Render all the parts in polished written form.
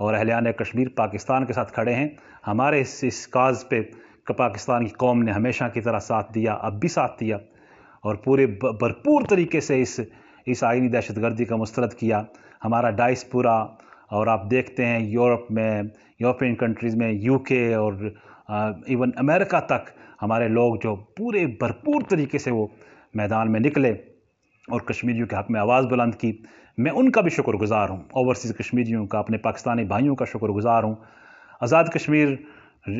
اور اہلیان کشمیر پاکستان کے ساتھ کھڑے ہیں. ہمارے اس کاز پہ پاکستان کی قوم نے ہمیشہ کی طرح ساتھ دیا، اب بھی ساتھ دیا، اور پورے بھرپور طریقے سے اس آئینی دہشت گردی کا مسترد کیا. ہمارا ڈائسپورا، اور آپ دیکھتے ہیں یورپ میں، یورپین کنٹریز میں، یو کے اور ایون امریکہ تک ہمارے لوگ جو پورے بھرپور طریقے سے وہ میدان میں نکلے اور کشمیریوں کے حق میں آواز بلند کی. میں ان کا بھی شکر گزار ہوں، اوورسیز کشمیریوں کا، اپنے پاکستانی بھائیوں کا شکر گزار ہوں. آزاد کشمیر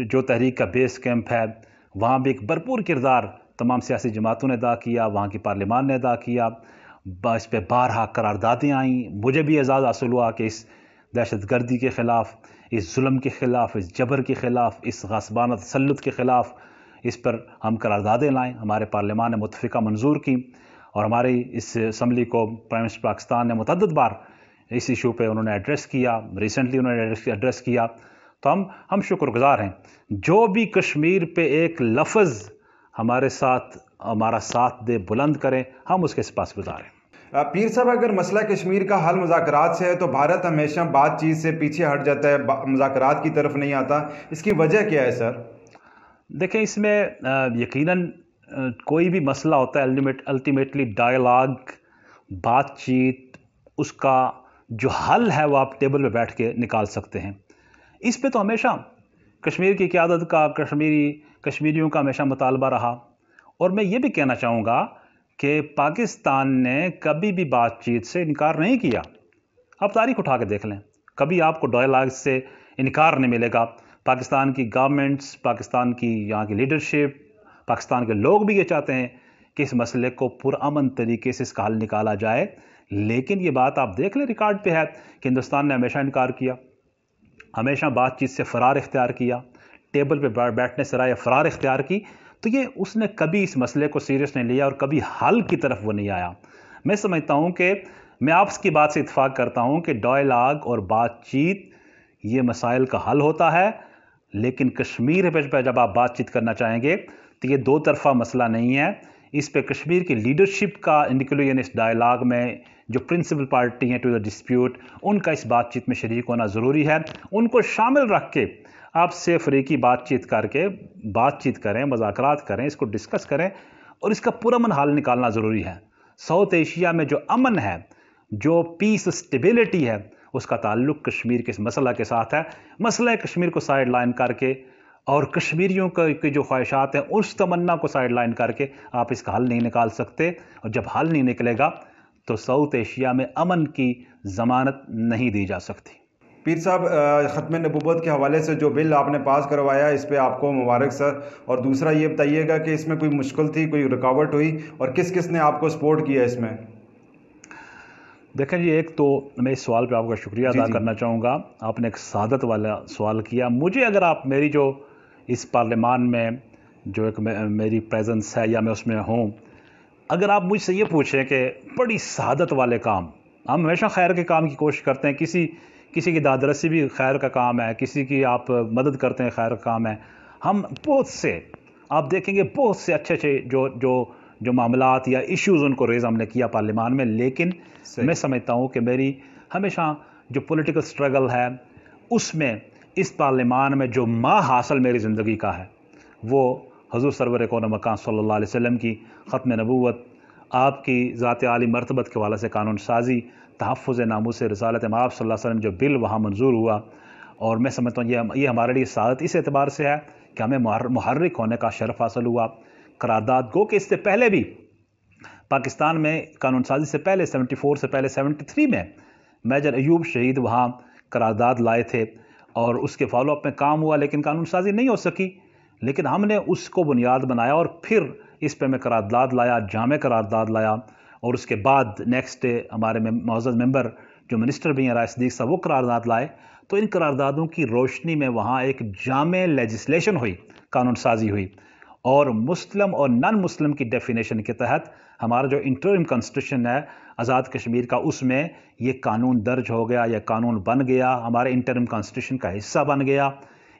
جو تحریک کا بیس کیمپ ہے، وہاں بھی ایک بھرپور کردار تمام سیاسی جماعتوں نے ادا کیا، وہاں کی پارلیمان نے ادا کیا. اس پہ بارہا قراردادیں آئیں. مجھے بھی اعزاز حاصل ہوا کہ اس دہشت گردی کے خلاف، اس ظلم کے خلاف، اس جبر کے خلاف، اس غاصبانہ تسلط کے خلاف اس پر ہم قراردادیں لائیں. ہمارے پارلیمان نے متفقہ منظور کی، اور ہماری اس اسمبلی کو پرائم منسٹر پاکستان نے متعدد بار اس ایشو پہ انہوں نے ایڈریس کیا، ریسنٹلی انہوں نے ایڈریس کیا. تو ہم شکر گزار ہیں. جو بھی کشمیر پہ ایک لفظ ہمارے ساتھ ہمارا ساتھ دے، بلند کریں، ہم اس کے سپاس گزار ہیں. پیر صاحب، اگر مسئلہ کشمیر کا حل مذاکرات سے ہے تو بھارت ہمیشہ بات چیت سے پیچھے ہٹ جاتا ہے، مذاکرات کی طرف نہیں آتا. اس کی وجہ کیا ہے سر؟ دیکھیں، اس میں یقیناً کوئی بھی مسئلہ ہوتا ہے الٹیمیٹلی ڈائیلاگ، بات چیت، اس کا جو حل ہے وہ آپ ٹیبل پہ بیٹھ کے نکال سکتے ہیں. اس پہ تو ہمیشہ کشمیر کی قیادت کا، کشمیریوں کا ہمیشہ مطالبہ رہا. اور میں یہ بھی کہنا چاہوں گا کہ پاکستان نے کبھی بھی بات چیت سے انکار نہیں کیا. آپ تاریخ اٹھا کے دیکھ لیں، کبھی آپ کو ڈائیلاگ سے انکار نہیں ملے گا. پاکستان کی گورنمنٹس، پاکستان کی یہاں کی لیڈرشپ، پاکستان کے لوگ بھی یہ چاہتے ہیں کہ اس مسئلے کو پرامن طریقے سے اس کا حل نکالا جائے. لیکن یہ بات آپ دیکھ لیں، ریکارڈ پہ ہے کہ ہندوستان نے ہمیشہ انکار کیا، ہمیشہ بات چیت سے فرار اختیار کیا، ٹیبل پہ بیٹھنے سے رائے فرار اختیار کی. تو یہ اس نے کبھی اس مسئلے کو سیریس نہیں لیا اور کبھی حل کی طرف وہ نہیں آیا. میں سمجھتا ہوں کہ میں آپ کی بات سے اتفاق کرتا ہوں کہ ڈائیلاگ اور بات چیت یہ مسائل کا حل ہوتا ہے. لیکن کشمیر پہ جب آپ بات چیت کرنا چاہیں گے تو یہ دو طرفہ مسئلہ نہیں ہے. اس پہ کشمیر کی لیڈرشپ کا انکلوژن اس ڈائیلاگ میں، جو پرنسپل پارٹی ہیں ٹو دا ڈسپیوٹ، ان کا اس بات چیت میں شریک ہونا ضروری ہے. ان کو شامل رکھ کے آپ سے فریقی بات چیت کر کے بات چیت کریں، مذاکرات کریں، اس کو ڈسکس کریں اور اس کا پرامن حل نکالنا ضروری ہے. ساؤتھ ایشیا میں جو امن ہے، جو پیس اسٹیبلٹی ہے، اس کا تعلق کشمیر کے اس مسئلہ کے ساتھ ہے. مسئلہ کشمیر کو سائیڈ لائن کر کے اور کشمیریوں کی جو خواہشات ہیں اس تمنا کو سائیڈ لائن کر کے آپ اس کا حل نہیں نکال سکتے. اور جب حل نہیں نکلے گا تو ساؤتھ ایشیا میں امن کی ضمانت نہیں دی جا سکتی. پیر صاحب، ختم نبوت کے حوالے سے جو بل آپ نے پاس کروایا، اس پہ آپ کو مبارک سر. اور دوسرا یہ بتائیے گا کہ اس میں کوئی مشکل تھی، کوئی رکاوٹ ہوئی، اور کس کس نے آپ کو سپورٹ کیا اس میں؟ دیکھیں جی، ایک تو میں اس سوال پہ آپ کا شکریہ ادا کرنا چاہوں گا. آپ نے ایک سعادت والا سوال کیا. مجھے اگر آپ میری جو اس پارلیمان میں جو ایک میری پریزنس ہے یا میں اس میں ہوں، اگر آپ مجھ سے یہ پوچھیں کہ بڑی سعادت والے کام، ہم ہمیشہ خیر کے کام کی کوشش کرتے ہیں. کسی کی دادرسی بھی خیر کا کام ہے، کسی کی آپ مدد کرتے ہیں، خیر کا کام ہے. ہم بہت سے، آپ دیکھیں گے بہت سے اچھے جو معاملات یا ایشوز ان کو ریز ہم نے کیا پارلیمان میں. لیکن میں سمجھتا ہوں کہ میری ہمیشہ جو پولیٹیکل سٹرگل ہے، اس میں اس پارلیمان میں جو حاصل میری زندگی کا ہے، وہ حضور سرور کون مکان صلی اللہ علیہ وسلم کی ختم نبوت، آپ کی ذات عالی مرتبت کے حوالے سے قانون سازی، تحفظ ناموس رسالت آپ صلی اللہ علیہ وسلم جو بل وہاں منظور ہوا. اور میں سمجھتا ہوں یہ ہمارے لیے سعادت اس اعتبار سے ہے کہ ہمیں محرک ہونے کا شرف حاصل ہوا. قرارداد گو کہ اس سے پہلے بھی پاکستان میں قانون سازی سے پہلے 74 سے پہلے 73 میں میجر ایوب شہید وہاں قرارداد لائے تھے اور اس کے فالو اپ میں کام ہوا، لیکن قانون سازی نہیں ہو سکی. لیکن ہم نے اس کو بنیاد بنایا اور پھر اس پہ میں قرارداد لایا، جامع قرارداد لایا. اور اس کے بعد نیکسٹ ڈے ہمارے معزز ممبر جو منسٹر بھی ہیں رائے صدیق صاحب، وہ قرارداد لائے. تو ان قراردادوں کی روشنی میں وہاں ایک جامع لیجسلیشن ہوئی، قانون سازی ہوئی. اور مسلم اور نان مسلم کی ڈیفینیشن کے تحت ہمارا جو انٹرم کانسٹیٹیوشن ہے آزاد کشمیر کا، اس میں یہ قانون درج ہو گیا، یہ قانون بن گیا، ہمارے انٹرم کانسٹیٹیوشن کا حصہ بن گیا.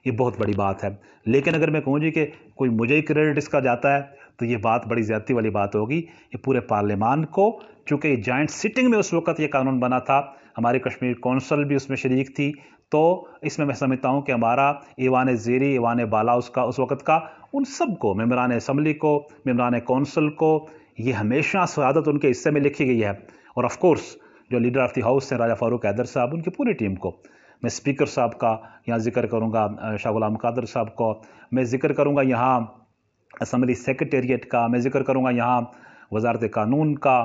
یہ بہت بڑی بات ہے. لیکن اگر میں کہوں جی کہ کوئی مجھے ہی کریڈٹ اس کا جاتا ہے تو یہ بات بڑی زیادتی والی بات ہوگی. یہ پورے پارلیمان کو، چونکہ یہ جوائنٹ سٹنگ میں اس وقت یہ قانون بنا تھا، ہماری کشمیر کونسل بھی اس میں شریک تھی. تو اس میں سمجھتا ہوں کہ ہمارا ایوان زیری، ایوان بالا اس وقت کا، ان سب کو، ممبران اسمبلی کو، ممبران کونسل کو، یہ ہمیشہ سعادت ان کے حصے میں لکھی گئی ہے. اور آف کورس جو لیڈر آف دی ہاؤس ہیں راجہ فاروق حیدر صاحب، ان کی پوری ٹیم کو میں اسپیکر صاحب کا یہاں ذکر کروں گا، شاہ غلام قادر صاحب کو میں ذکر کروں گا، یہاں اسمبلی سیکریٹریٹ کا میں ذکر کروں گا، یہاں وزارت قانون کا.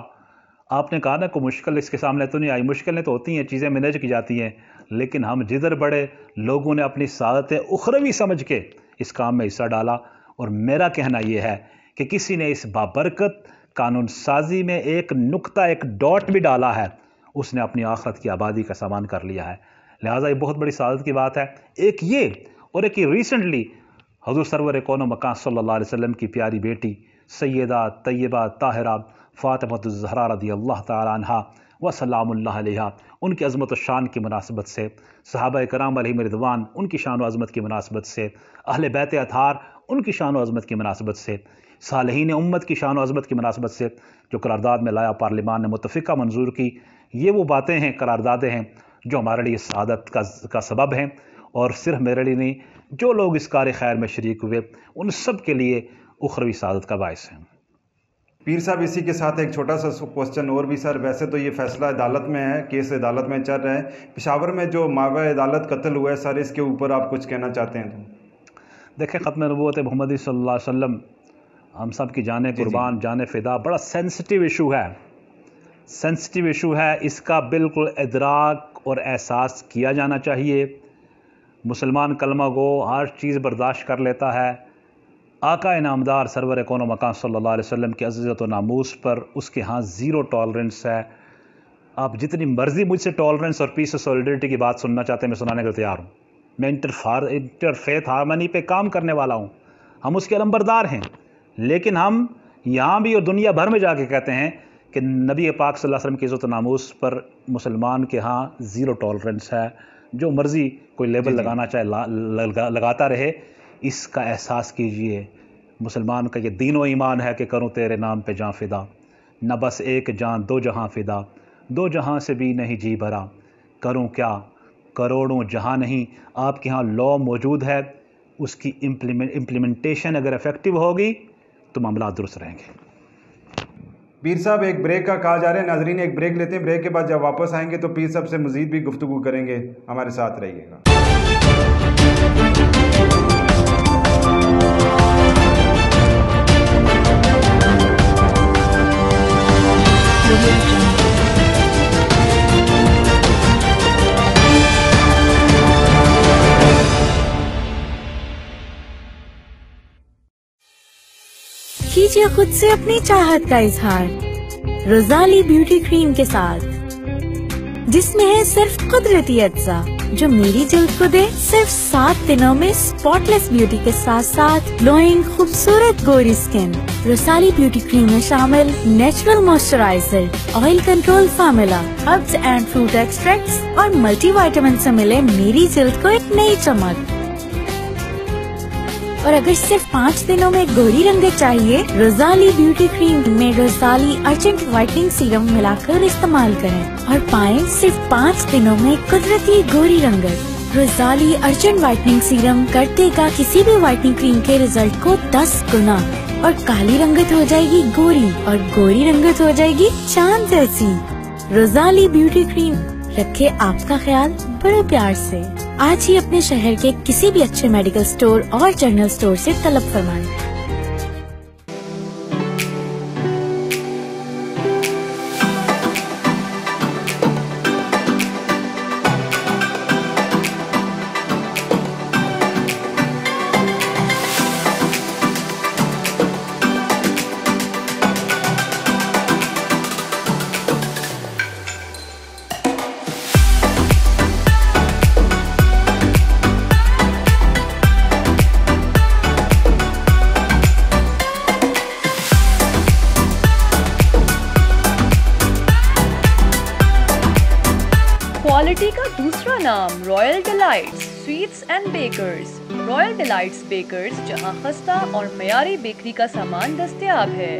آپ نے کہا نا کوئی مشکل اس کے سامنے تو نہیں آئی، مشکلیں تو ہوتی ہیں، چیزیں مینیج کی جاتی ہیں، لیکن ہم جدھر بڑے لوگوں نے اپنی سعادتیں اخروی سمجھ کے اس کام میں حصہ ڈالا. اور میرا کہنا یہ ہے کہ کسی نے اس بابرکت قانون سازی میں ایک نقطہ، ایک ڈاٹ بھی ڈالا ہے، اس نے اپنی آخرت کی آبادی کا سامان کر لیا ہے. لہٰذا یہ بہت بڑی سعادت کی بات ہے. ایک یہ، اور ایک یہ ریسنٹلی حضور سرور کون و مکان صلی اللہ علیہ وسلم کی پیاری بیٹی سیدہ طیبہ طاہرہ فاطمہ الزہرا رضی اللہ تعالی عنہا و سلام اللہ علیہا، ان کی عظمت و شان کی مناسبت سے، صحابہ کرام علیہم رضوان ان کی شان و عظمت کی مناسبت سے، اہل بیت اطہار ان کی شان و عظمت کی مناسبت سے، صالحین امت کی شان و عظمت کی مناسبت سے جو قرارداد میں لایا، پارلیمان نے متفقہ منظور کی. یہ وہ باتیں ہیں، قراردادیں ہیں جو ہمارے لیے سعادت کا سبب ہیں، اور صرف میرے لیے نہیں، جو لوگ اس کار خیر میں شریک ہوئے ان سب کے لیے اخروی سعادت کا باعث ہیں. پیر صاحب اسی کے ساتھ ایک چھوٹا سا کوسچن اور بھی سر. ویسے تو یہ فیصلہ عدالت میں ہے، کیس عدالت میں چل رہا ہے. پشاور میں جو ماوراء عدالت قتل ہوا ہے سر، اس کے اوپر آپ کچھ کہنا چاہتے ہیں؟ دیکھیں، ختم نبوت محمدی صلی اللہ علیہ وسلم ہم سب کی جانیں قربان، جانیں فدا، بڑا سینسٹیو ایشو ہے، سینسٹیو ایشو ہے. اس کا بالکل ادراک اور احساس کیا جانا چاہیے. مسلمان کلمہ گو ہر چیز برداشت کر لیتا ہے. آقا انعامدار سرور کون و مکان صلی اللہ علیہ وسلم کی عزت و ناموس پر اس کے ہاں زیرو ٹالرنس ہے. آپ جتنی مرضی مجھ سے ٹالرنس اور پیس اور سولیڈرٹی کی بات سننا چاہتے ہیں، میں سنانے کو تیار ہوں. میں انٹرفیتھ ہارمنی پہ کام کرنے والا ہوں، ہم اس کے علمبردار ہیں. لیکن ہم یہاں بھی اور دنیا بھر میں جا کے کہتے ہیں کہ نبی پاک صلی اللہ علیہ وسلم کی عزت و ناموس پر مسلمان کے ہاں زیرو ٹالرنس ہے. جو مرضی کوئی لیبل لگانا چاہے لگاتا رہے. اس کا احساس کیجئے، مسلمان کا یہ دین و ایمان ہے کہ کروں تیرے نام پہ جاں فدا، نہ بس ایک جان دو جہاں فدا، دو جہاں سے بھی نہیں جی بھرا، کروں کیا کروڑوں جہاں نہیں. آپ کے ہاں لا موجود ہے، اس کی امپلیمنٹیشن اگر افیکٹو ہوگی تو معاملات درست رہیں گے. پیر صاحب ایک بریک کا کہا جا رہا ہے، ناظرین ایک بریک لیتے ہیں. بریک کے بعد جب واپس آئیں گے تو پیر صاحب سے مزید بھی گفتگو کریں گے. ہمارے ساتھ رہیے گا. کیجیے خود سے اپنی چاہت کا اظہار روزالی بیوٹی کریم کے ساتھ، جس میں ہے صرف قدرتی اجزاء جو میری جلد کو دے صرف 7 دنوں میں اسپاٹ لیس بیوٹی کے ساتھ ساتھ گلوئنگ خوبصورت گوری سکن. روزالی بیوٹی کریم میں شامل natural moisturiser, oil control formula, herbs and fruit extracts اور ملٹی وائٹامن سے ملے میری جلد کو ایک نئی چمک. اور اگر صرف 5 دنوں میں گوری رنگت چاہیے، روزالی بیوٹی کریم میں روزالی ارجنٹ وائٹنگ سیرم ملا کر استعمال کریں اور پائیں صرف 5 دنوں میں قدرتی گوری رنگت. روزالی ارجنٹ وائٹنگ سیرم کر دے گا کسی بھی وائٹنگ کریم کے ریزلٹ کو 10 گنا، اور کالی رنگت ہو جائے گی گوری، اور گوری رنگت ہو جائے گی چاند جیسی. روزالی بیوٹی کریم رکھے آپ کا خیال بڑے پیار سے. آج ہی اپنے شہر کے کسی بھی اچھے میڈیکل سٹور اور جنرل سٹور سے طلب فرمائیں. کوالٹی کا دوسرا نام Royal Delights Sweets and Bakers. Royal Delights Bakers جہاں خستہ اور معیاری بیکری کا سامان دستیاب ہے.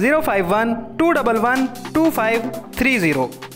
051-211-2530।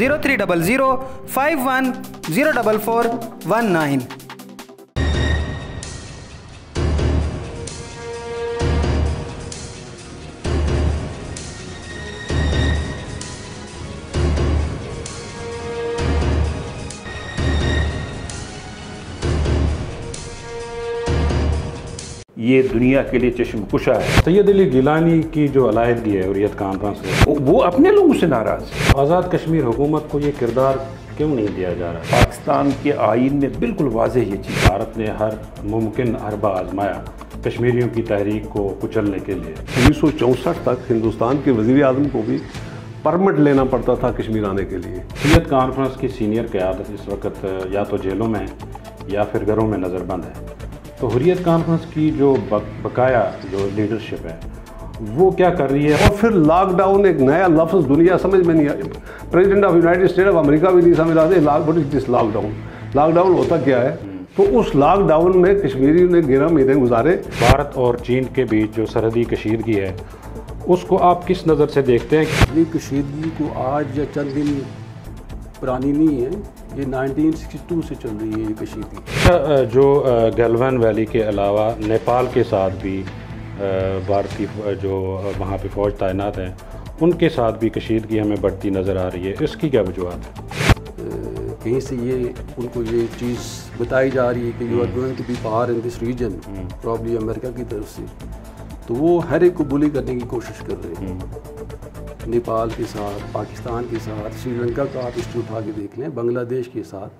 0300-51-04419। یہ دنیا کے لیے چشم کشا ہے۔ سید علی گیلانی کی جو علیحدگی ہے حریت کانفرنس ہے، وہ اپنے لوگوں سے ناراض ہے۔ آزاد کشمیر حکومت کو یہ کردار کیوں نہیں دیا جا رہا؟ پاکستان کے آئین میں بالکل واضح یہ چیز، بھارت نے ہر ممکن حربہ آزمایا کشمیریوں کی تحریک کو کچلنے کے لیے۔ 1964 تک ہندوستان کے وزیر اعظم کو بھی پرمٹ لینا پڑتا تھا کشمیر آنے کے لیے۔ حریت کانفرنس کی سینئر قیادت اس وقت یا تو جیلوں میں ہے یا پھر گھروں میں نظر بند ہے۔ تو حریت کانفرنس کی جو بقایا جو لیڈرشپ ہے وہ کیا کر رہی ہے؟ اور پھر لاک ڈاؤن ایک نیا لفظ دنیا سمجھ میں نہیں آیا۔ President of United State of America بھی نہیں سمجھ رہا تھا what is this lockdown, lockdown ہوتا کیا ہے؟ تو اس لاک ڈاؤن میں کشمیریوں نے 11 مہینے گزارے۔ بھارت اور چین کے بیچ جو سرحدی کشیدگی ہے اس کو آپ کس نظر سے دیکھتے ہیں؟ یہ کشیدگی کو آج یا چند دن پرانی نہیں ہے، یہ 1962 سے چل رہی ہے یہ کشیدگی۔ جو گلوان ویلی کے علاوہ نیپال کے ساتھ بھی بھارتی جو وہاں پہ فوج تعینات ہیں ان کے ساتھ بھی کشیدگی ہمیں بڑھتی نظر آ رہی ہے، اس کی کیا وجوہات ہے؟ کہیں سے یہ ان کو یہ چیز بتائی جا رہی ہے کہ you are going to be power in this region, probably امریکہ کی طرف سے، تو وہ ہر ایک کو بلی کرنے کی کوشش کر رہے ہیں۔ نیپال کے ساتھ، پاکستان کے ساتھ، سری لنکا کا آپ ہسٹری اٹھا کے دیکھ لیں، بنگلہ دیش کے ساتھ۔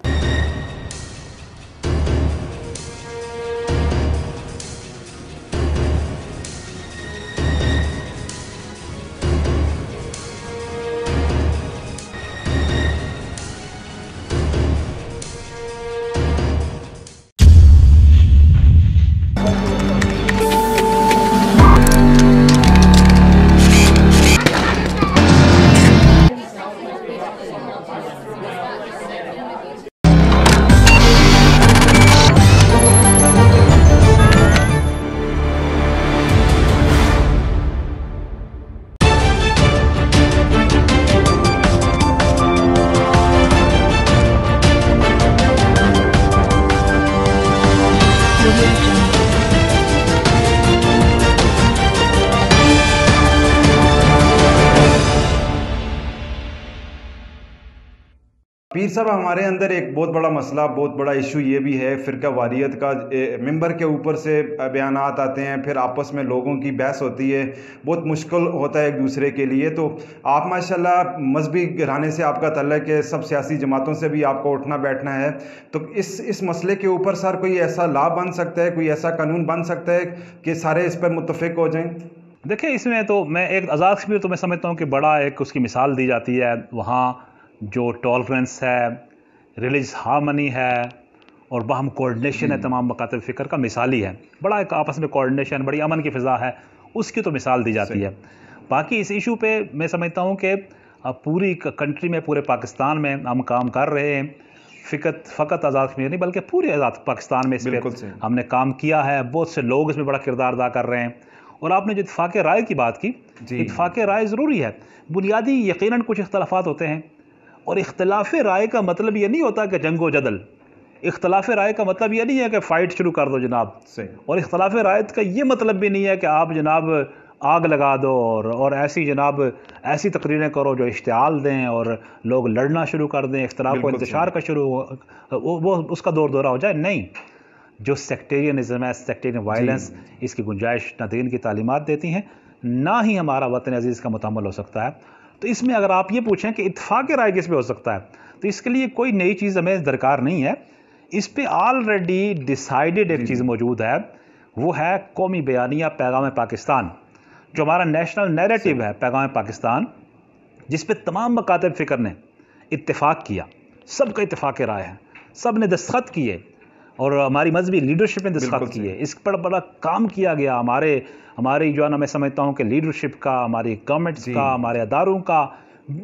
پیر صاحب ہمارے اندر ایک بہت بڑا مسئلہ, بہت بڑا ایشو یہ بھی ہے فرقہ واریت کا. ممبر کے اوپر سے بیانات آتے ہیں, پھر آپس میں لوگوں کی بحث ہوتی ہے, بہت مشکل ہوتا ہے ایک دوسرے کے لیے. تو آپ ماشاءاللہ مذہبی گھرانے سے آپ کا تعلق ہے, سب سیاسی جماعتوں سے بھی آپ کو اٹھنا بیٹھنا ہے, تو اس مسئلے کے اوپر سر کوئی ایسا لا بن سکتا ہے, کوئی ایسا قانون بن سکتا ہے کہ سارے اس پر متفق ہو جائیں؟ دیکھیں اس میں تو میں ایک آزاد کشمیر تو میں سمجھتا ہوں کہ بڑا ایک اس کی مثال دی جاتی ہے. وہاں جو ٹالرنس ہے, ریلیجس ہارمنی ہے اور باہم کوارڈینیشن ہے تمام مکاتب فکر کا, مثالی ہے. بڑا ایک آپس میں کوارڈینیشن, بڑی امن کی فضا ہے, اس کی تو مثال دی جاتی ہے. باقی اس ایشو پہ میں سمجھتا ہوں کہ پوری کنٹری میں, پورے پاکستان میں ہم کام کر رہے ہیں. فقط آزاد کشمیر نہیں بلکہ پورے آزاد پاکستان میں اس پہ ہم نے کام کیا ہے. بہت سے لوگ اس میں بڑا کردار ادا کر رہے ہیں. اور آپ نے جو اتفاق رائے کی بات کی, اتفاق رائے ضروری ہے. بنیادی یقیناً کچھ اختلافات ہوتے ہیں, اور اختلاف رائے کا مطلب یہ نہیں ہوتا کہ جنگ و جدل. اختلاف رائے کا مطلب یہ نہیں ہے کہ فائٹ شروع کر دو جناب, اور اختلاف رائے کا یہ مطلب بھی نہیں ہے کہ آپ جناب آگ لگا دو اور ایسی جناب ایسی تقریریں کرو جو اشتعال دیں اور لوگ لڑنا شروع کر دیں, اختلاف و انتشار کا وہ اس کا دور دورہ ہو جائے. نہیں, جو سیکٹیرینزم ہے, سیکٹیرین وائلنس, اس کی گنجائش نہ دین کی تعلیمات دیتی ہیں, نہ ہی ہمارا وطن عزیز کا متحمل ہو سکتا ہے. تو اس میں اگر آپ یہ پوچھیں کہ اتفاق رائے کس پہ ہو سکتا ہے, تو اس کے لیے کوئی نئی چیز ہمیں درکار نہیں ہے. اس پہ آلریڈی ڈیسائیڈڈ ایک چیز موجود ہے, وہ ہے قومی بیانیہ پیغام پاکستان, جو ہمارا نیشنل نیریٹو ہے پیغام پاکستان, جس پہ تمام مکاتب فکر نے اتفاق کیا. سب کا اتفاق رائے ہے, سب نے دستخط کیے, اور ہماری مذہبی لیڈرشپ نے دستخط کیے. اس پر بڑا کام کیا گیا. ہماری جو ہے نا, میں سمجھتا ہوں کہ لیڈرشپ کا, ہماری گورنمنٹس کا, ہمارے اداروں کا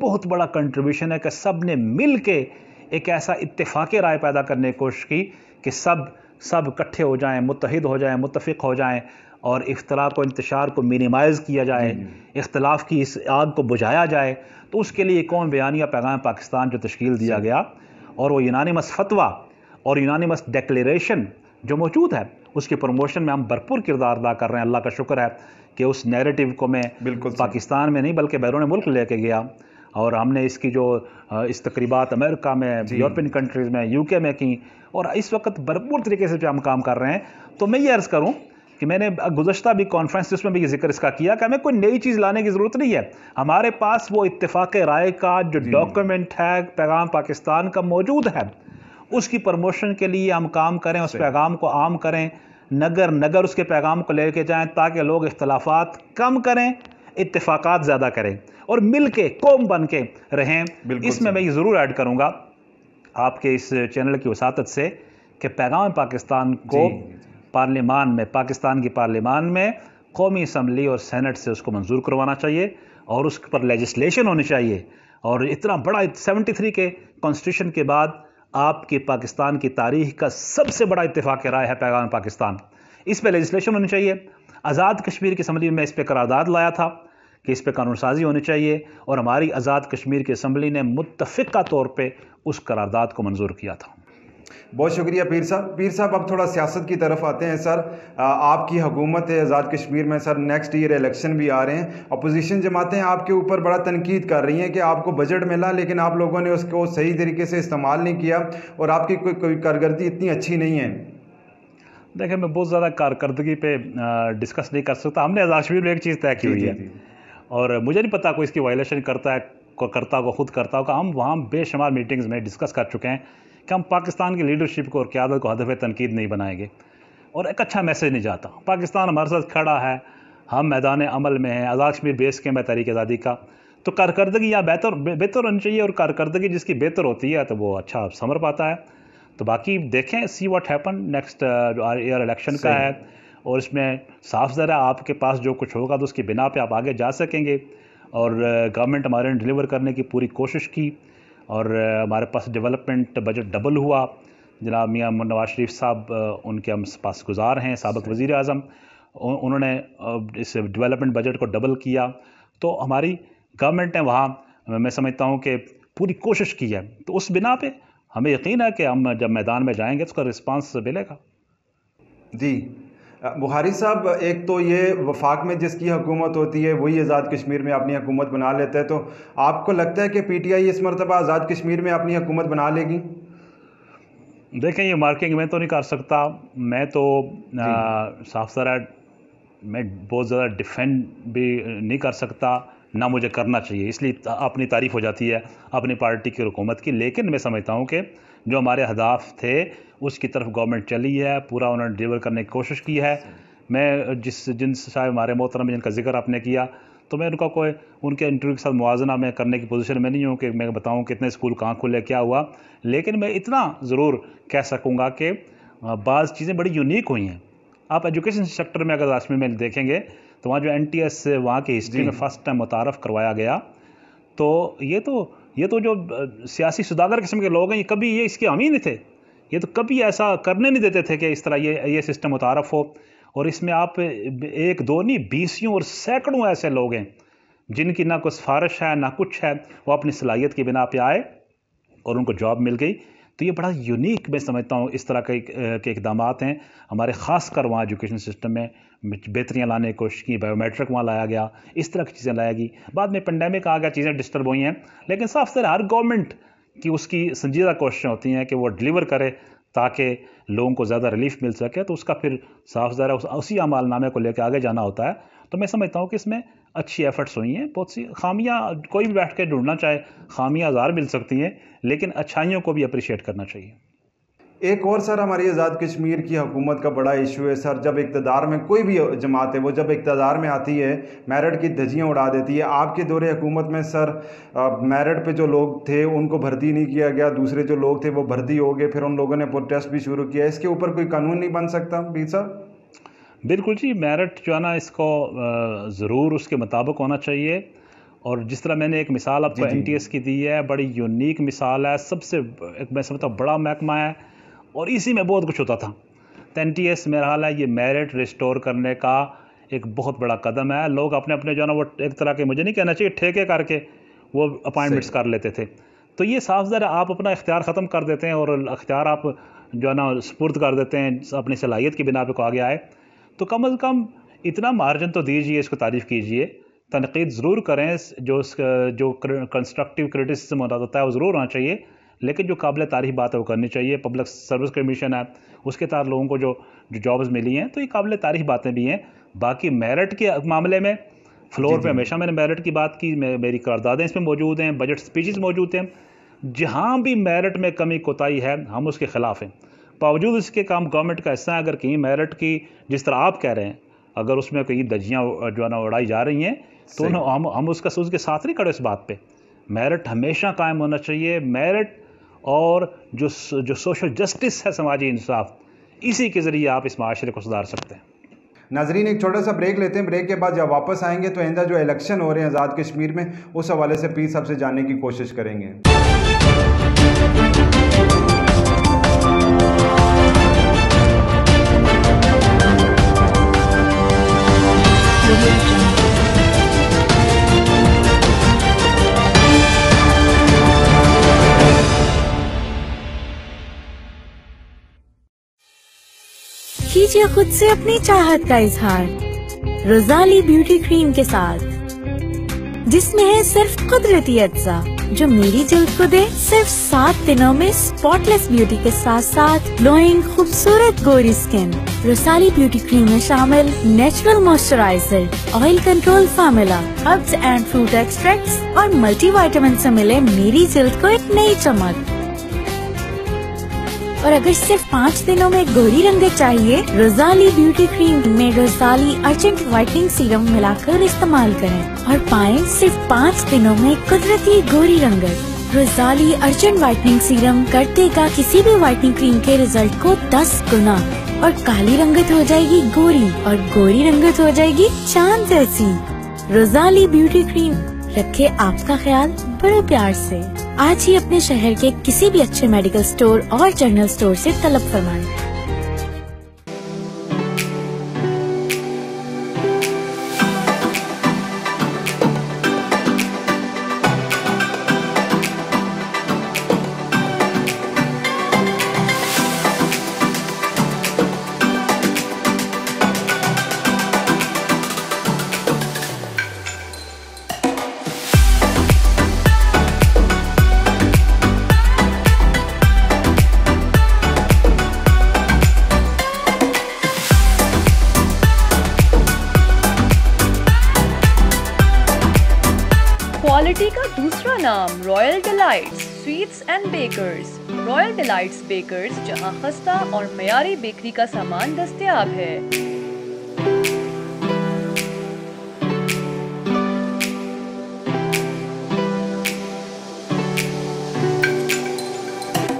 بہت بڑا کنٹریبیوشن ہے کہ سب نے مل کے ایک ایسا اتفاق رائے پیدا کرنے کی کوشش کی کہ سب اکٹھے ہو جائیں, متحد ہو جائیں, متفق ہو جائیں, اور اختلاف و انتشار کو مینیمائز کیا جائے, اختلاف کی اس آگ کو بجھایا جائے. تو اس کے لیے قوم بیانیہ پیغام پاکستان جو تشکیل دیا گیا, اور وہ یونانیمس فتویٰ اور یونانیمس ڈیکلیریشن جو موجود ہے, اس کی پروموشن میں ہم بھرپور کردار ادا کر رہے ہیں. اللہ کا شکر ہے کہ اس نیریٹو کو میں پاکستان میں نہیں بلکہ بیرون ملک لے کے گیا, اور ہم نے اس کی جو اس تقریبات امریکہ میں, یورپین کنٹریز میں, یو کے میں کی, اور اس وقت بھرپور طریقے سے ہم کام کر رہے ہیں. تو میں یہ عرض کروں کہ میں نے گزشتہ بھی کانفرنس اس میں بھی ذکر اس کا کیا کہ ہمیں کوئی نئی چیز لانے کی ضرورت نہیں ہے. ہمارے پاس وہ اتفاق رائے کا جو ڈاکیومنٹ ہے پیغام پاکستان کا موجود ہے, اس کی پروموشن کے لیے ہم کام کریں, اس پیغام کو عام کریں, نگر اس کے پیغام کو لے کے جائیں, تاکہ لوگ اختلافات کم کریں, اتفاقات زیادہ کریں, اور مل کے قوم بن کے رہیں. اس میں یہ ضرور ایڈ کروں گا آپ کے اس چینل کی وساطت سے کہ پیغام پاکستان کو پارلیمان میں, پاکستان کی پارلیمان میں قومی اسمبلی اور سینٹ سے اس کو منظور کروانا چاہیے, اور اس پر لیجسلیشن ہونی چاہیے. اور اتنا بڑا 73 کے کانسٹیٹیوشن کے بعد آپ کی پاکستان کی تاریخ کا سب سے بڑا اتفاق رائے ہے پیغام پاکستان. اس پہ لیجسلیشن ہونی چاہیے. آزاد کشمیر کی اسمبلی میں اس پہ قرارداد لایا تھا کہ اس پہ قانون سازی ہونی چاہیے, اور ہماری آزاد کشمیر کی اسمبلی نے متفقہ طور پہ اس قرارداد کو منظور کیا تھا. بہت شکریہ پیر صاحب. اب تھوڑا سیاست کی طرف آتے ہیں سر. آپ کی حکومت ہے آزاد کشمیر میں سر, نیکسٹ ایئر الیکشن بھی آ رہے ہیں. اپوزیشن جماعتیں آپ کے اوپر بڑا تنقید کر رہی ہیں کہ آپ کو بجٹ ملا لیکن آپ لوگوں نے اس کو صحیح طریقے سے استعمال نہیں کیا, اور آپ کی کوئی کارکردگی اتنی اچھی نہیں ہے. دیکھیں, میں بہت زیادہ کارکردگی پہ ڈسکس نہیں کر سکتا. ہم نے آزاد کشمیر میں ایک چیز طے کی ہوئی ہے, اور مجھے نہیں پتا کوئی اس کی وائلیشن کرتا خود کرتا ہوگا. ہم وہاں بے شمار میٹنگز میں ڈسکس کر چکے ہیں کہ ہم پاکستان کی لیڈرشپ کو اور قیادت کو ہدف تنقید نہیں بنائیں گے, اور ایک اچھا میسج نہیں جاتا. پاکستان ہمارے ساتھ کھڑا ہے, ہم میدان عمل میں ہیں, آزاد کشمیر بیس کے میں تحریک آزادی کا. تو کارکردگی یا بہتر ہونی چاہیے, اور کارکردگی جس کی بہتر ہوتی ہے تو وہ اچھا ثمر پاتا ہے. تو باقی دیکھیں, see what happen, next year election کا ہے, اور اس میں صاف ظاہر ہے آپ کے پاس جو کچھ ہوگا تو اس کی بنا پہ آپ آگے جا سکیں گے. اور گورنمنٹ ہمارے نے ڈلیور کرنے کی پوری کوشش کی, اور ہمارے پاس ڈیولپمنٹ بجٹ ڈبل ہوا. جناب میاں نواز شریف صاحب ان کے ہم پاس گزار ہیں, سابق وزیر اعظم, انہوں نے اس ڈیولپمنٹ بجٹ کو ڈبل کیا. تو ہماری گورنمنٹ نے وہاں میں سمجھتا ہوں کہ پوری کوشش کی ہے. تو اس بنا پہ ہمیں یقین ہے کہ ہم جب میدان میں جائیں گے تو اس کا رسپانس ملے گا. جی, بخاری صاحب، ایک تو یہ وفاق میں جس کی حکومت ہوتی ہے وہی آزاد کشمیر میں اپنی حکومت بنا لیتا ہے، تو آپ کو لگتا ہے کہ پی ٹی آئی اس مرتبہ آزاد کشمیر میں اپنی حکومت بنا لے گی؟ دیکھیں، یہ مارکنگ میں تو نہیں کر سکتا، میں تو صاف ذرا میں بہت زیادہ ڈیفینڈ بھی نہیں کر سکتا، نہ مجھے کرنا چاہیے، اس لیے اپنی تعریف ہو جاتی ہے اپنی پارٹی کی حکومت کی. لیکن میں سمجھتا ہوں کہ جو ہمارے اہداف تھے اس کی طرف گورنمنٹ چلی ہے، پورا انہوں نے ڈیلیور کرنے کی کوشش کی ہے. میں جن صاحب ہمارے محترم جن کا ذکر آپ نے کیا، تو میں ان کے انٹرویو کے ساتھ موازنہ میں کرنے کی پوزیشن میں نہیں ہوں کہ میں بتاؤں کتنے اسکول کہاں کھلے، کیا ہوا. لیکن میں اتنا ضرور کہہ سکوں گا کہ بعض چیزیں بڑی یونیک ہوئی ہیں. آپ ایجوکیشن سیکٹر میں اگر کشمیر میں دیکھیں گے تو وہاں جو این ٹی ایس وہاں کی ہسٹری میں فرسٹ ٹائم متعارف کروایا گیا، تو یہ تو جو سیاسی سوداگر قسم کے لوگ ہیں، یہ کبھی اس کے حامی نہیں تھے، یہ تو کبھی ایسا کرنے نہیں دیتے تھے کہ اس طرح یہ سسٹم متعارف ہو. اور اس میں آپ ایک دو نہیں 20 اور سینکڑوں ایسے لوگ ہیں جن کی نہ کوئی سفارش ہے نہ کچھ ہے، وہ اپنی صلاحیت کی بنا پہ آئے اور ان کو جاب مل گئی. تو یہ بڑا یونیک میں سمجھتا ہوں اس طرح کے اقدامات ہیں ہمارے، خاص کر وہاں ایجوکیشن سسٹم میں بہتریاں لانے کی کوشش کی، بایو میٹرک وہاں لایا گیا، اس طرح کی چیزیں لایا گی. بعد میں پینڈیمک آ گیا، چیزیں ڈسٹرب ہوئی ہیں، لیکن صاف ستھرا ہر گورنمنٹ کی اس کی سنجیدہ کوششیں ہوتی ہیں کہ وہ ڈلیور کرے تاکہ لوگوں کو زیادہ ریلیف مل سکے. تو اس کا پھر صاف ظاہر اسی عمال نامے کو لے کے آگے جانا ہوتا ہے. تو میں سمجھتا ہوں کہ اس میں اچھی ایفرٹس ہوئی ہیں. بہت سی خامیاں، کوئی بھی بیٹھ کے ڈھونڈنا چاہے خامیاں ہزار مل سکتی ہیں، لیکن اچھائیوں کو بھی اپریشیٹ کرنا چاہیے. ایک اور سر، ہماری آزاد کشمیر کی حکومت کا بڑا ایشو ہے سر، جب اقتدار میں کوئی بھی جماعت ہے وہ جب اقتدار میں آتی ہے میرٹ کی دھجیاں اڑا دیتی ہے. آپ کے دور حکومت میں سر میرٹ پہ جو لوگ تھے ان کو بھرتی نہیں کیا گیا، دوسرے جو لوگ تھے وہ بھرتی ہو گئے، پھر ان لوگوں نے پروٹیسٹ بھی شروع کیا. اس کے اوپر کوئی قانون نہیں بن سکتا بیر صاحب؟ بالکل جی، میرٹ جو ہے نا اس کو ضرور اس کے مطابق ہونا چاہیے. اور جس طرح میں نے ایک مثال آپ کو این ٹی ایس کی دی ہے، بڑی یونیک مثال ہے، سب سے میں سمجھتا ہوں بڑا محکمہ ہے اور اسی میں بہت کچھ ہوتا تھا. تو این ٹی ایس میرا حال ہے یہ میرٹ ریسٹور کرنے کا ایک بہت بڑا قدم ہے. لوگ اپنے جو ہے نا وہ ایک طرح کے، مجھے نہیں کہنا چاہیے ٹھیکے کر کے وہ اپائنٹمنٹس کر لیتے تھے. تو یہ صاف ظاہر آپ اپنا اختیار ختم کر دیتے ہیں اور اختیار آپ جو ہے نا سپرد کر دیتے ہیں اپنی صلاحیت کی بنا پہ کو آگے آئے. تو کم از کم اتنا مارجن تو دیجیے، اس کو تعریف کیجیے، تنقید ضرور کریں، جو کنسٹرکٹیو کرٹیسزم ہوتا ہے وہ ضرور ہونا چاہیے، لیکن جو قابل تعریف بات ہے وہ کرنی چاہیے. پبلک سروس کمیشن ہے، اس کے تحت لوگوں کو جو جابز ملی ہیں، تو یہ قابل تعریف باتیں بھی ہیں. باقی میرٹ کے معاملے میں فلور پہ ہمیشہ میں نے میرٹ کی بات کی، میری قراردادیں اس میں موجود ہیں، بجٹ سپیچز موجود ہیں. جہاں بھی میرٹ میں کمی کوتاہی ہے ہم اس کے خلاف ہیں. باوجود اس کے کام گورنمنٹ کا حصہ ہے. اگر کہیں میرٹ کی جس طرح آپ کہہ رہے ہیں، اگر اس میں کہیں دھجیاں جو ہے نا اڑائی جا رہی ہیں تو ہم اس کے ساتھ نہیں کھڑے اس بات پہ. میرٹ ہمیشہ قائم ہونا چاہیے. میرٹ اور جو سوشل جسٹس ہے، سماجی انصاف، اسی کے ذریعے آپ اس معاشرے کو سدھار سکتے ہیں. ناظرین، ایک چھوٹا سا بریک لیتے ہیں. بریک کے بعد جب واپس آئیں گے تو آئندہ جو الیکشن ہو رہے ہیں آزاد کشمیر میں، اس حوالے سے پیر صاحب سے جاننے کی کوشش کریں گے. کیجیے خود سے اپنی چاہت کا اظہار روزالی بیوٹی کریم کے ساتھ، جس میں ہے صرف قدرتی اجزاء جو میری جلد کو دے صرف 7 دنوں میں اسپاٹ لیس بیوٹی کے ساتھ ساتھ گلوئنگ خوبصورت گوری سکن. روزالی بیوٹی کریم میں شامل natural moisturiser, oil control formula, herbs and fruit extracts اور ملٹی وائٹامن سے ملے میری جلد کو ایک نئی چمک. اور اگر صرف 5 دنوں میں گوری رنگت چاہیے، روزالی بیوٹی کریم میں روزالی ارجنٹ وائٹنگ سیرم ملا کر استعمال کریں اور پائیں صرف 5 دنوں میں قدرتی گوری رنگت. روزالی ارجنٹ وائٹنگ سیرم کر دے گا کسی بھی وائٹنگ کریم کے ریزلٹ کو 10 گنا، اور کالی رنگت ہو جائے گی گوری اور گوری رنگت ہو جائے گی چاند جیسی. روزالی بیوٹی کریم رکھے آپ کا خیال بڑے پیار سے. آج ہی اپنے شہر کے کسی بھی اچھے میڈیکل سٹور اور جنرل سٹور سے طلب فرمائیں. نام Royal Delights Sweets and Bakers. Royal Delights Bakers جہاں خستہ اور معیاری بیکری کا سامان دستیاب ہے۔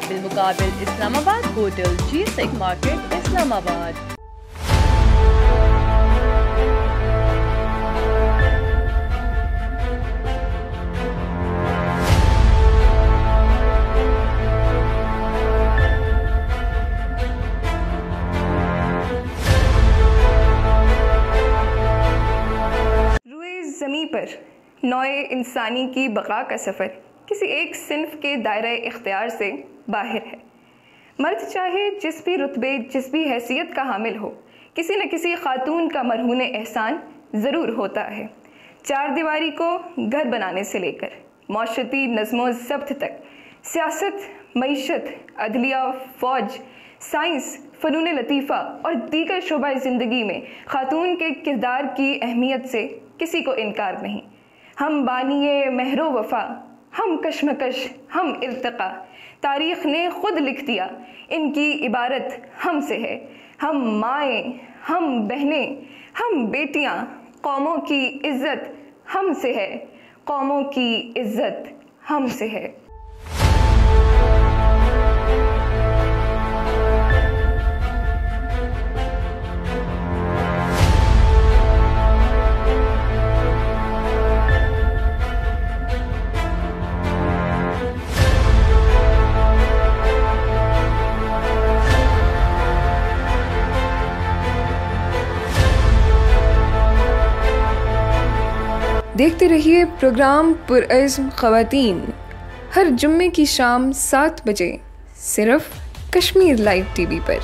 بالمقابل اسلام آباد ہوٹل G6 مارکیٹ اسلام آباد۔ زمیں پر نوع انسانی کی بقا کا سفر کسی ایک صنف کے دائرہ اختیار سے باہر ہے۔ مرد چاہے جس بھی رتبے جس بھی حیثیت کا حامل ہو، کسی نہ کسی خاتون کا مرہون احسان ضرور ہوتا ہے۔ چار دیواری کو گھر بنانے سے لے کر معاشرتی نظم و ضبط تک، سیاست، معیشت، عدلیہ، فوج، سائنس، فنون لطیفہ اور دیگر شعبہ زندگی میں خاتون کے کردار کی اہمیت سے کسی کو انکار نہیں۔ ہم بانی مہر و وفا، ہم کشمکش، ہم ارتقا، تاریخ نے خود لکھ دیا ان کی عبارت ہم سے ہے۔ ہم مائیں، ہم بہنیں، ہم بیٹیاں، قوموں کی عزت ہم سے ہے، قوموں کی عزت ہم سے ہے۔ دیکھتے رہیے پروگرام پرعزم خواتین ہر جمعے کی شام 7 بجے صرف کشمیر لائیو ٹی وی پر۔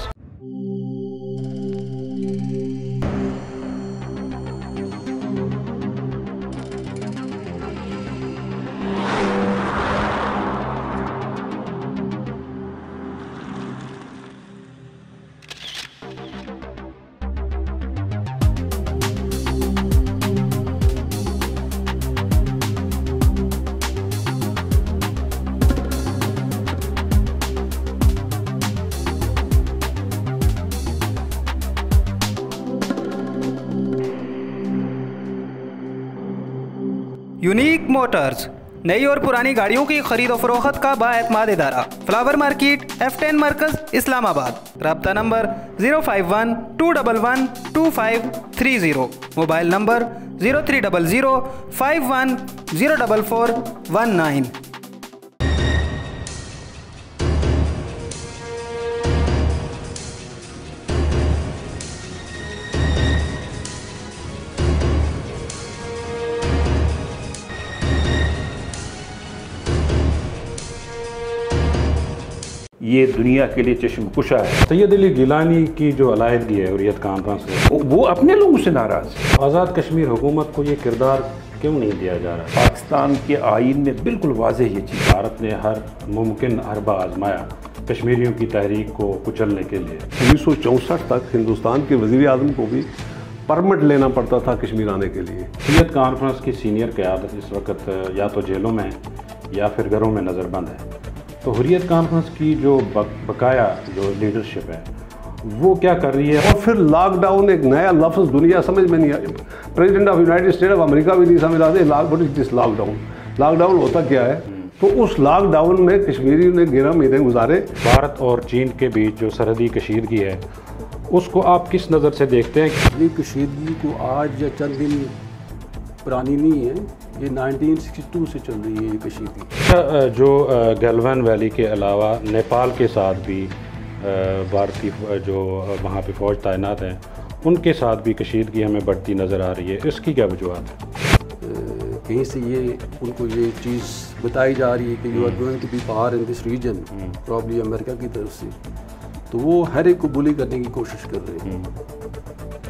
یونیک موٹرز نئی اور پرانی گاڑیوں کی خرید و فروخت کا بااعتماد ادارہ، فلاور مارکیٹ F10 مرکز اسلام آباد۔ رابطہ نمبر 051-211-2530، موبائل نمبر 0300510419۔ یہ دنیا کے لیے چشم کشا ہے۔ سید علی گیلانی کی جو علیحدگی ہے حریت کانفرنس ہے، وہ اپنے لوگوں سے ناراض ہے۔ آزاد کشمیر حکومت کو یہ کردار کیوں نہیں دیا جا رہا؟ پاکستان کے آئین میں بالکل واضح یہ چیز، بھارت نے ہر ممکن حربہ آزمایا کشمیریوں کی تحریک کو کچلنے کے لیے۔ 1964 تک ہندوستان کے وزیر اعظم کو بھی پرمٹ لینا پڑتا تھا کشمیر آنے کے لیے۔ حریت کانفرنس کی سینئر قیادت اس وقت یا تو جیلوں میں یا پھر گھروں میں نظر بند ہے۔ تو حریت کانفرنس کی جو بقایا جو لیڈرشپ ہے وہ کیا کر رہی ہے؟ اور پھر لاک ڈاؤن ایک نیا لفظ دنیا سمجھ میں نہیں آیا، president of United State of America بھی نہیں سمجھ رہا تھا what is this lockdown. Lockdown ہوتا کیا ہے؟ تو اس لاک ڈاؤن میں کشمیریوں نے 11 مہینے گزارے۔ بھارت اور چین کے بیچ جو سرحدی کشیدگی ہے اس کو آپ کس نظر سے دیکھتے ہیں؟ یہ کشیدگی کو آج یا چند دن پرانی نہیں ہے، یہ 1962 سے چل رہی ہے یہ کشیدگی۔ جو گلوان ویلی کے علاوہ نیپال کے ساتھ بھی بھارتی جو وہاں پہ فوج تعینات ہیں ان کے ساتھ بھی کشیدگی ہمیں بڑھتی نظر آ رہی ہے، اس کی کیا وجوہات ہے؟ کہیں سے یہ ان کو یہ چیز بتائی جا رہی ہے کہ you are going to be power in this region, probably امریکہ کی طرف سے، تو وہ ہر ایک کو بلی کرنے کی کوشش کر رہے ہیں۔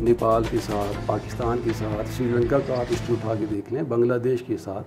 نیپال کے ساتھ، پاکستان کے ساتھ، سری لنکا کا آپ ہسٹری اٹھا کے دیکھ لیں، بنگلہ دیش کے ساتھ۔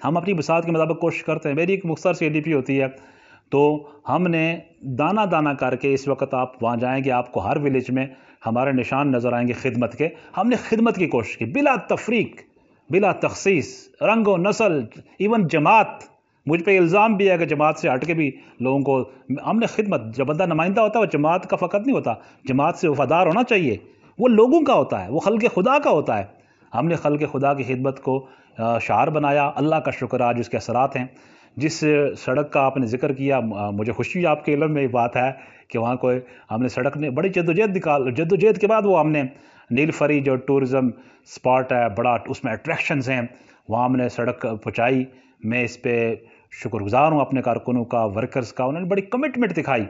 ہم اپنی بساط کے مطابق کوشش کرتے ہیں. میری ایک مختصر سی ADP ہوتی ہے, تو ہم نے دانہ دانہ کر کے, اس وقت آپ وہاں جائیں گے آپ کو ہر ولیج میں ہمارے نشان نظر آئیں گے خدمت کے. ہم نے خدمت کی کوشش کی بلا تفریق, بلا تخصیص, رنگ و نسل, ایون جماعت. مجھ پہ الزام بھی ہے کہ جماعت سے ہٹ کے بھی لوگوں کو ہم نے خدمت. جب بندہ نمائندہ ہوتا ہے وہ جماعت کا فقط نہیں ہوتا, جماعت سے وفادار ہونا چاہیے, وہ لوگوں کا ہوتا ہے, وہ خلق خدا کا ہوتا ہے. ہم نے خلق خدا کی خدمت کو شعار بنایا. اللہ کا شکر آج اس کے اثرات ہیں. جس سڑک کا آپ نے ذکر کیا, مجھے خوشی آپ کے علم میں یہ بات ہے کہ وہاں کوئی ہم نے سڑک نے بڑی جدوجہد کے بعد وہ ہم نے نیل فری جو ٹورزم سپاٹ ہے بڑا, اس میں اٹریکشنز ہیں, وہاں ہم نے سڑک پہنچائی. میں اس پہ شکر گزار ہوں اپنے کارکنوں کا, ورکرز کا. انہوں نے بڑی کمٹمنٹ دکھائی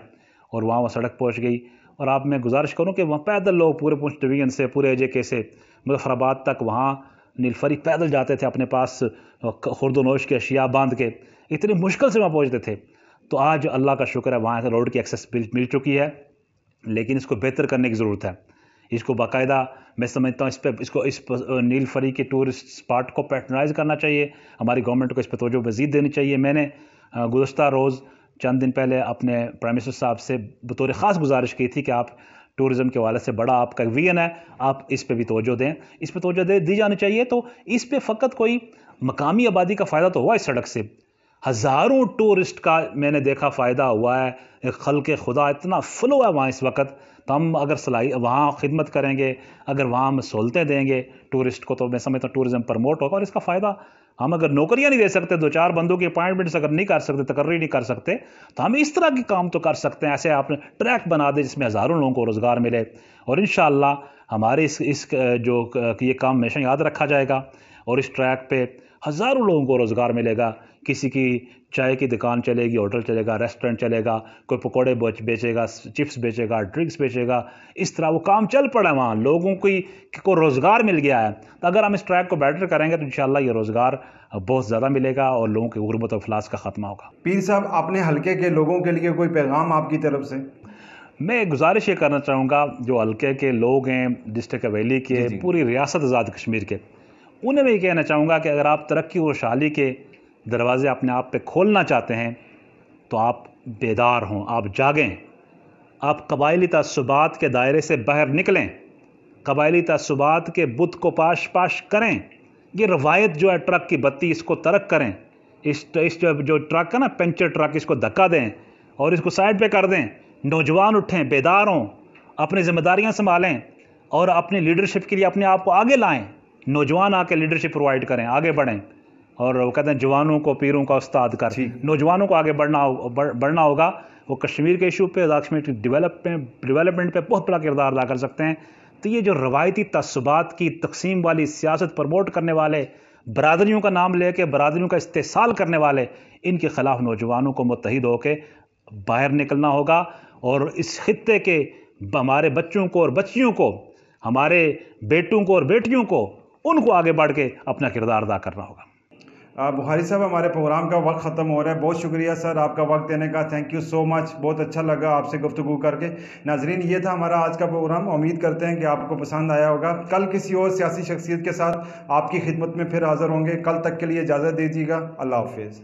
اور وہاں وہ سڑک پہنچ گئی. اور آپ میں گزارش کروں کہ وہاں پیدل لوگ پورے پونچھ ڈویژن سے پورے AJK سے مظفر آباد تک وہاں نیلفری پیدل جاتے تھے, اپنے پاس خورد و نوش کے اشیاء باندھ کے, اتنی مشکل سے وہاں پہنچتے تھے. تو آج اللہ کا شکر ہے وہاں سے روڈ کی ایکسیس مل چکی ہے, لیکن اس کو بہتر کرنے کی ضرورت ہے. اس کو باقاعدہ میں سمجھتا ہوں اس نیل فری کے ٹورسٹ اسپاٹ کو پیٹرنائز کرنا چاہیے. ہماری گورنمنٹ کو اس پہ توجہ مزید دینی چاہیے. میں نے گزشتہ روز چند دن پہلے اپنے پرائم منسٹر صاحب سے بطور خاص گزارش کی تھی کہ آپ ٹورزم کے حوالے سے بڑا آپ کا ویژن ہے, آپ اس پہ بھی توجہ دیں, اس پہ توجہ دی جانی چاہیے. تو اس پہ فقط کوئی مقامی آبادی کا فائدہ تو ہوا اس سڑک سے, ہزاروں ٹورسٹ کا میں نے دیکھا فائدہ ہوا ہے. ایک خلق خدا اتنا فلو ہے وہاں اس وقت. تو ہم اگر وہاں خدمت کریں گے, اگر وہاں ہم سہولتیں دیں گے ٹورسٹ کو, تو میں سمجھتا ہوں ٹورزم پروموٹ ہوگا. اور اس کا فائدہ ہم اگر نوکریاں نہیں دے سکتے, 2-4 بندوں کی اپائنٹمنٹس اگر نہیں کر سکتے, تقرری نہیں کر سکتے, تو ہم اس طرح کے کام تو کر سکتے ہیں. ایسے آپ نے ٹریک بنا دے جس میں ہزاروں لوگوں کو روزگار ملے, اور انشاءاللہ ہمارے اس جو یہ کام ہمیشہ یاد رکھا جائے گا. اور اس ٹریک پہ ہزاروں لوگوں کو روزگار ملے گا. کسی کی چائے کی دکان چلے گی, ہوٹل چلے گا, ریسٹورنٹ چلے گا, کوئی پکوڑے بیچے گا, چپس بیچے گا, ڈرنکس بیچے گا. اس طرح وہ کام چل پڑا ہے, وہاں لوگوں کو روزگار مل گیا ہے. تو اگر ہم اس ٹریک کو بیٹر کریں گے تو انشاءاللہ یہ روزگار بہت زیادہ ملے گا اور لوگوں کی غربت و افلاس کا خاتمہ ہوگا. پیر صاحب, اپنے حلقے کے لوگوں کے لیے کوئی پیغام آپ کی طرف سے؟ میں گزارش یہ کرنا چاہوں گا, جو حلقے کے لوگ ہیں ڈسٹرکٹ ویلی کے, پوری ریاست آزاد کشمیر کے, انہیں میں یہ کہنا چاہوں گا کہ اگر آپ ترقی اور خوشحالی کے دروازے اپنے آپ پہ کھولنا چاہتے ہیں تو آپ بیدار ہوں, آپ جاگیں, آپ قبائلی تعصبات کے دائرے سے باہر نکلیں, قبائلی تعصبات کے بت کو پاش کریں. یہ روایت جو ہے ٹرک کی بتی, اس کو ترک کریں. اس جو ٹرک ہے نا, پنچر ٹرک, اس کو دھکا دیں اور اس کو سائڈ پہ کر دیں. نوجوان اٹھیں, بیدار ہوں, اپنی ذمہ داریاں سنبھالیں اور اپنی لیڈرشپ کے لیے اپنے آپ کو آگے لائیں. نوجوان آ کے لیڈرشپ پرووائڈ کریں, آگے بڑھیں. اور وہ کہتے ہیں جوانوں کو پیروں کا استاد کر, نوجوانوں کو آگے بڑھنا ہوگا. وہ کشمیر کے ایشو پہ, آزاد کشمیر کی ڈیولپمنٹ پہ بہت بڑا کردار ادا کر سکتے ہیں. تو یہ جو روایتی تعصبات کی تقسیم والی سیاست پروموٹ کرنے والے, برادریوں کا نام لے کے برادریوں کا استحصال کرنے والے, ان کے خلاف نوجوانوں کو متحد ہو کے باہر نکلنا ہوگا. اور اس خطے کے ہمارے بچوں کو اور بچیوں کو, ہمارے بیٹوں کو اور بیٹیوں کو, ان کو آگے بڑھ کے اپنا کردار ادا کرنا ہوگا. بخاری صاحب, ہمارے پروگرام کا وقت ختم ہو رہا ہے. بہت شکریہ سر آپ کا وقت دینے کا. تھینک یو سو مچ. بہت اچھا لگا آپ سے گفتگو کر کے. ناظرین, یہ تھا ہمارا آج کا پروگرام. امید کرتے ہیں کہ آپ کو پسند آیا ہوگا. کل کسی اور سیاسی شخصیت کے ساتھ آپ کی خدمت میں پھر حاضر ہوں گے. کل تک کے لیے اجازت دیجیے گا. اللہ حافظ.